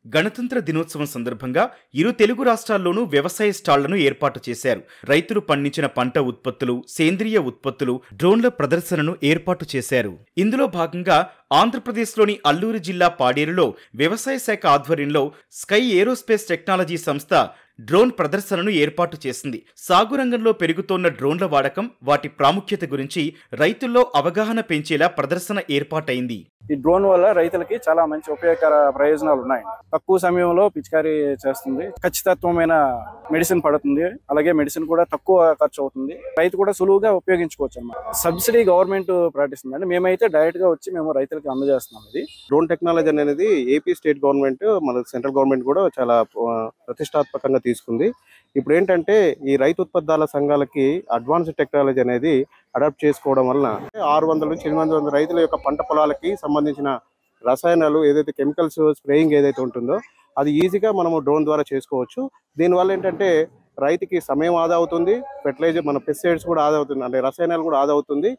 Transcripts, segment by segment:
గణతంత్ర దినోత్సవం సందర్భంగా ఇరు తెలుగు రాష్ట్రాల్లోనూ వ్యవసాయ స్టాళ్లను ఏర్పాటు చేశారు. రైతులు పండించిన పంట ఉత్పత్తులు, సేంద్రియ ఉత్పత్తులు, డ్రోన్ల ప్రదర్శనను ఏర్పాటు చేశారు. ఇందులో భాగంగా ఆంధ్రప్రదేశ్లోని అల్లూరు జిల్లా పాడేరులో వ్యవసాయ శాఖ ఆధ్వర్యంలో స్కై ఏరోస్పేస్ టెక్నాలజీ సంస్థ డ్రోన్ ప్రదర్శనను ఏర్పాటు చేసింది. సాగు రంగంలో పెరుగుతోన్న డ్రోన్ల వాడకం, వాటి ప్రాముఖ్యత గురించి రైతుల్లో అవగాహన పెంచేలా ప్రదర్శన ఏర్పాటైంది. ఈ డ్రోన్ వల్ల రైతులకి చాలా మంచి ఉపయోగకర ప్రయోజనాలు ఉన్నాయి. తక్కువ సమయంలో పిచికారీ చేస్తుంది, ఖచ్చితత్వమైన మెడిసిన్ పడుతుంది, అలాగే మెడిసిన్ కూడా తక్కువ ఖర్చు అవుతుంది, రైతు కూడా సులువుగా ఉపయోగించుకోవచ్చు అన్నమాట. సబ్సిడీ గవర్నమెంట్ ప్రకటిస్తుందండి, మేమైతే డైరెక్ట్ గా వచ్చి మేము రైతులకి అందజేస్తున్నాం. ఇది డ్రోన్ టెక్నాలజీ అనేది ఏపీ స్టేట్ గవర్నమెంట్, మన సెంట్రల్ గవర్నమెంట్ కూడా చాలా ప్రతిష్టాత్మకంగా తీసుకుంది. ఇప్పుడు ఏంటంటే ఈ రైతు ఉత్పత్తుల సంఘాలకి అడ్వాన్స్డ్ టెక్నాలజీ అనేది అడాప్ట్ చేసుకోవడం వలన 600 నుంచి 800 రైతుల యొక్క పంట పొలాలకి సంబంధించిన రసాయనాలు ఏదైతే కెమికల్స్ స్ప్రేయింగ్ ఏదైతే ఉంటుందో అది ఈజీగా మనము డ్రోన్ ద్వారా చేసుకోవచ్చు. దీనివల్ల ఏంటంటే రైతుకి సమయం ఆదా అవుతుంది, ఫెర్టిలైజర్ మన పెస్టిసైడ్స్ కూడా ఆదా అవుతుంది, అంటే రసాయనాలు కూడా ఆదా అవుతుంది.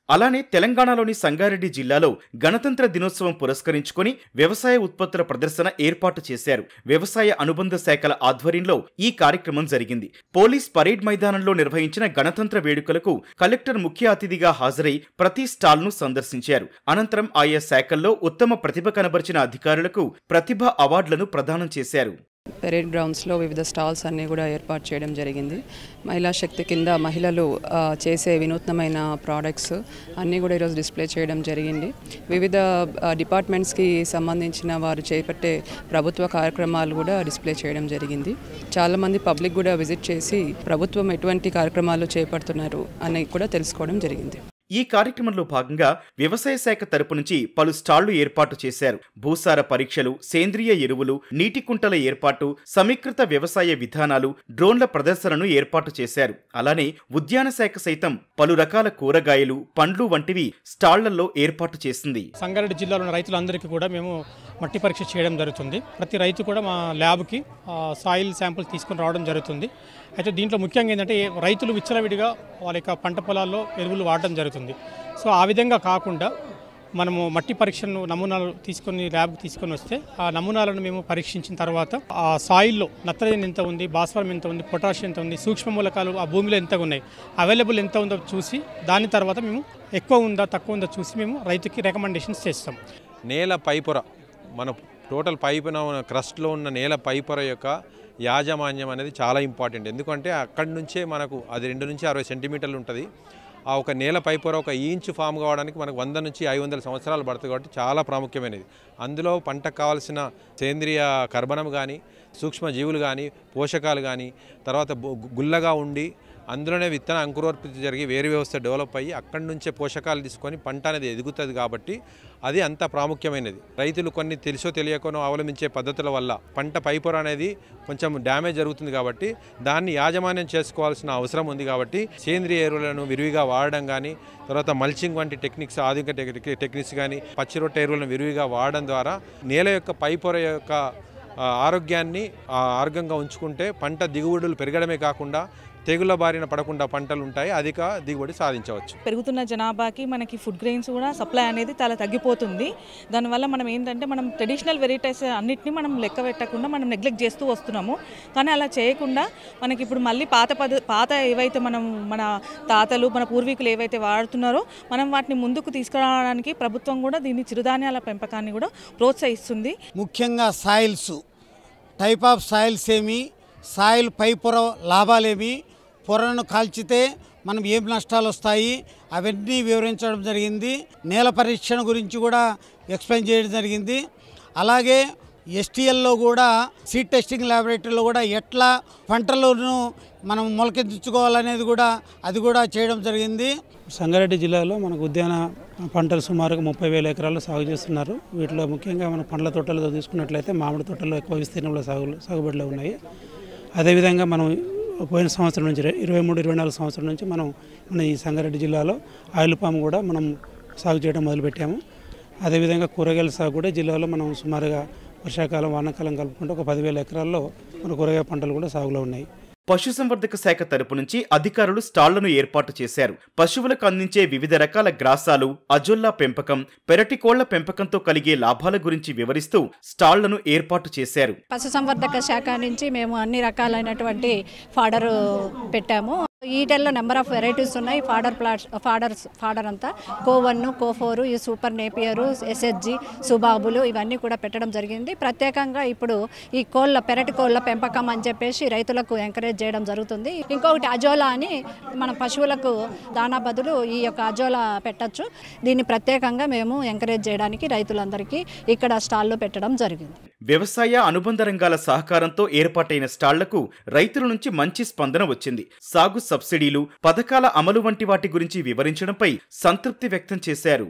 అలానే తెలంగాణలోని సంగారెడ్డి జిల్లాలో గణతంత్ర దినోత్సవం పురస్కరించుకొని వ్యవసాయ ఉత్పత్తుల ప్రదర్శన ఏర్పాటు చేశారు. వ్యవసాయ అనుబంధ శాఖల ఆధ్వర్యంలో ఈ కార్యక్రమం జరిగింది. పోలీస్ పరేడ్ మైదానంలో నిర్వహించిన గణతంత్ర వేడుకలకు కలెక్టర్ ముఖ్య అతిథిగా హాజరై ప్రతి స్టాల్ను సందర్శించారు. అనంతరం ఆయా శాఖల్లో ఉత్తమ ప్రతిభ కనబరిచిన అధికారులకు ప్రతిభ అవార్డులను ప్రదానం చేశారు. పెరేడ్ గ్రౌండ్స్లో వివిధ స్టాల్స్ అన్నీ కూడా ఏర్పాటు చేయడం జరిగింది. మహిళా శక్తి కింద మహిళలు చేసే వినూత్నమైన ప్రోడక్ట్స్ అన్నీ కూడా ఈరోజు డిస్ప్లే చేయడం జరిగింది. వివిధ డిపార్ట్మెంట్స్కి సంబంధించిన వారు చేపట్టే ప్రభుత్వ కార్యక్రమాలు కూడా డిస్ప్లే చేయడం జరిగింది. చాలామంది పబ్లిక్ కూడా విజిట్ చేసి ప్రభుత్వం ఎటువంటి కార్యక్రమాలు చేపడుతున్నారు అని కూడా తెలుసుకోవడం జరిగింది. ఈ కార్యక్రమంలో భాగంగా వ్యవసాయ శాఖ తరపు నుంచి పలు స్టాళ్లు ఏర్పాటు చేశారు. భూసార పరీక్షలు, సేంద్రియ ఎరువులు, నీటి కుంటల ఏర్పాటు, సమీకృత వ్యవసాయ విధానాలు, డ్రోన్ల ప్రదర్శనను ఏర్పాటు చేశారు. అలానే ఉద్యాన శాఖ సైతం పలు రకాల కూరగాయలు, పండ్లు వంటివి స్టాళ్లలో ఏర్పాటు చేసింది. సంగారెడ్డి జిల్లాలోని రైతులందరికీ కూడా మేము మట్టి పరీక్ష చేయడం జరుగుతుంది. ప్రతి రైతు కూడా మా ల్యాబ్కి సాయిల్ శాంపుల్ తీసుకుని రావడం జరుగుతుంది. అయితే దీంట్లో ముఖ్యంగా ఏంటంటే రైతులు విచ్చలవిడిగా వాళ్ళ యొక్క పంట పొలాల్లో ఎరువులు వాడడం జరుగుతుంది. సో ఆ విధంగా కాకుండా మనము మట్టి పరీక్షను నమూనాలు తీసుకొని ల్యాబ్కి తీసుకొని వస్తే ఆ నమూనాలను మేము పరీక్షించిన తర్వాత ఆ సాయిల్లో నత్రజని ఎంత ఉంది, భాస్వరం ఎంత ఉంది, పొటాషియం ఎంత ఉంది, సూక్ష్మ మూలకాలు ఆ భూమిలో ఎంత ఉన్నాయి, అవైలబుల్ ఎంత ఉందో చూసి దాని తర్వాత మేము ఎక్కువ ఉందా తక్కువ ఉందో చూసి మేము రైతుకి రికమెండేషన్స్ చేస్తాం. నేల పైపొర, మన టోటల్ పైపున క్రస్ట్లో ఉన్న నేల పైపొర యొక్క యాజమాన్యం అనేది చాలా ఇంపార్టెంట్. ఎందుకంటే అక్కడి నుంచే మనకు అది 2 నుంచి 60 సెంటీమీటర్లు ఉంటుంది. ఆ ఒక నేల పైపొర 1 ఇంచు ఫామ్ కావడానికి మనకు 100 నుంచి 500 సంవత్సరాలు పడుతుంది. కాబట్టి చాలా ప్రాముఖ్యమైనది. అందులో పంటకు కావాల్సిన సేంద్రియ కర్బనం కానీ, సూక్ష్మజీవులు కానీ, పోషకాలు కానీ, తర్వాత గుల్లగా ఉండి అందులోనే విత్తన అంకురోత్పత్తి జరిగి వేరు వ్యవస్థ డెవలప్ అయ్యి అక్కడి నుంచే పోషకాలు తీసుకొని పంట అనేది ఎదుగుతుంది. కాబట్టి అది అంత ప్రాముఖ్యమైనది. రైతులు కొన్ని తెలుసో తెలియకనో అవలంబించే పద్ధతుల వల్ల పంట పైపొర అనేది కొంచెం డ్యామేజ్ జరుగుతుంది. కాబట్టి దాన్ని యాజమాన్యం చేసుకోవాల్సిన అవసరం ఉంది. కాబట్టి సేంద్రియ ఎరువులను విరివిగా వాడడం కానీ, తర్వాత మల్చింగ్ వంటి టెక్నిక్స్, ఆధునిక టెక్నిక్స్ కానీ, పచ్చిరొట్ట ఎరువులను విరివిగా వాడడం ద్వారా నేల యొక్క పైపొర యొక్క ఆరోగ్యాన్ని ఆరోగ్యంగా ఉంచుకుంటే పంట దిగుబడులు పెరగడమే కాకుండా తెగుల బారిన పడకుండా పంటలు ఉంటాయి, అధిక దిగుబడి సాధించవచ్చు. పెరుగుతున్న జనాభాకి మనకి ఫుడ్ గ్రెయిన్స్ కూడా సప్లై అనేది చాలా తగ్గిపోతుంది. దానివల్ల మనం ఏంటంటే మనం ట్రెడిషనల్ వెరైటీస్ అన్నిటిని మనం లెక్క పెట్టకుండా మనం నెగ్లెక్ట్ చేస్తూ వస్తున్నాము. కానీ అలా చేయకుండా మనకి ఇప్పుడు మళ్ళీ పాత ఏవైతే మన తాతలు మన పూర్వీకులు ఏవైతే వాడుతున్నారో మనం వాటిని ముందుకు తీసుకురావడానికి ప్రభుత్వం కూడా దీన్ని చిరుధాన్యాల పెంపకాన్ని కూడా ప్రోత్సహిస్తుంది. ముఖ్యంగా సాయిల్స్, టైప్ ఆఫ్ సాయిల్స్ ఏమి, సాయిల్ పై పొర లాభాలేమి, పొరను కాల్చితే మనం ఏం నష్టాలు వస్తాయి అవన్నీ వివరించడం జరిగింది. నేల పరీక్షణ గురించి కూడా ఎక్స్ప్లెయిన్ చేయడం జరిగింది. అలాగే ఎస్టీఎల్లో కూడా సీడ్ టెస్టింగ్ ల్యాబొరేటరీలో కూడా ఎట్లా పంటలను మనం మొలకెత్తించుకోవాలనేది కూడా అది కూడా చేయడం జరిగింది. సంగారెడ్డి జిల్లాలో మనకు ఉద్యాన పంటలు సుమారుగా 30,000 ఎకరాలు సాగు చేస్తున్నారు. వీటిలో ముఖ్యంగా మన పండ్ల తోటలతో తీసుకున్నట్లయితే మామిడి తోటలు ఎక్కువ విస్తీర్ణంలో సాగుబడిలో ఉన్నాయి. అదేవిధంగా మనం పోయిన సంవత్సరం నుంచి 23-24 సంవత్సరం నుంచి మన ఈ సంగారెడ్డి జిల్లాలో ఆయిల్ పామ్ కూడా మనం సాగు చేయడం మొదలుపెట్టాము. అదేవిధంగా కూరగాయల సాగు కూడా జిల్లాలో మనం సుమారుగా వర్షాకాలం వానాకాలం కలుపుకుంటే ఒక 10,000 ఎకరాల్లో మన కూరగాయ పంటలు కూడా సాగులో ఉన్నాయి. పశుసంవర్ధక శాఖ తరపు నుంచి అధికారులు స్టాళ్లను ఏర్పాటు చేశారు. పశువులకు అందించే వివిధ రకాల గ్రాసాలు, అజొల్లా పెంపకం, పెరటి కోళ్ల పెంపకంతో కలిగే లాభాల గురించి వివరిస్తూ స్టాళ్లను ఏర్పాటు చేశారు. పశుసంవర్ధక శాఖ నుంచి మేము అన్ని రకాలైనటువంటి ఫాడర్ పెట్టాము. ఈటెల్లో నెంబర్ ఆఫ్ వెరైటీస్ ఉన్నాయి. ఫాడర్ అంతా కో1, కో4, ఈ సూపర్ నేపియరు, ఎస్హెచ్జి, సుబాబులు ఇవన్నీ కూడా పెట్టడం జరిగింది. ప్రత్యేకంగా ఇప్పుడు ఈ పెరటి కోళ్ళ పెంపకం అని చెప్పేసి రైతులకు ఎంకరేజ్ చేయడం జరుగుతుంది. ఇంకొకటి అజోలా అని మన పశువులకు దానా బదులు ఈ యొక్క అజోలా పెట్టచ్చు. దీన్ని ప్రత్యేకంగా మేము ఎంకరేజ్ చేయడానికి రైతులందరికీ ఇక్కడ స్టాల్లో పెట్టడం జరిగింది. వ్యవసాయ అనుబంధ రంగాల సహకారంతో ఏర్పాటైన స్టాళ్లకు రైతుల నుంచి మంచి స్పందన వచ్చింది. సాగు సబ్సిడీలు, పథకాల అమలు వంటి వాటి గురించి వివరించడంపై సంతృప్తి వ్యక్తం చేశారు.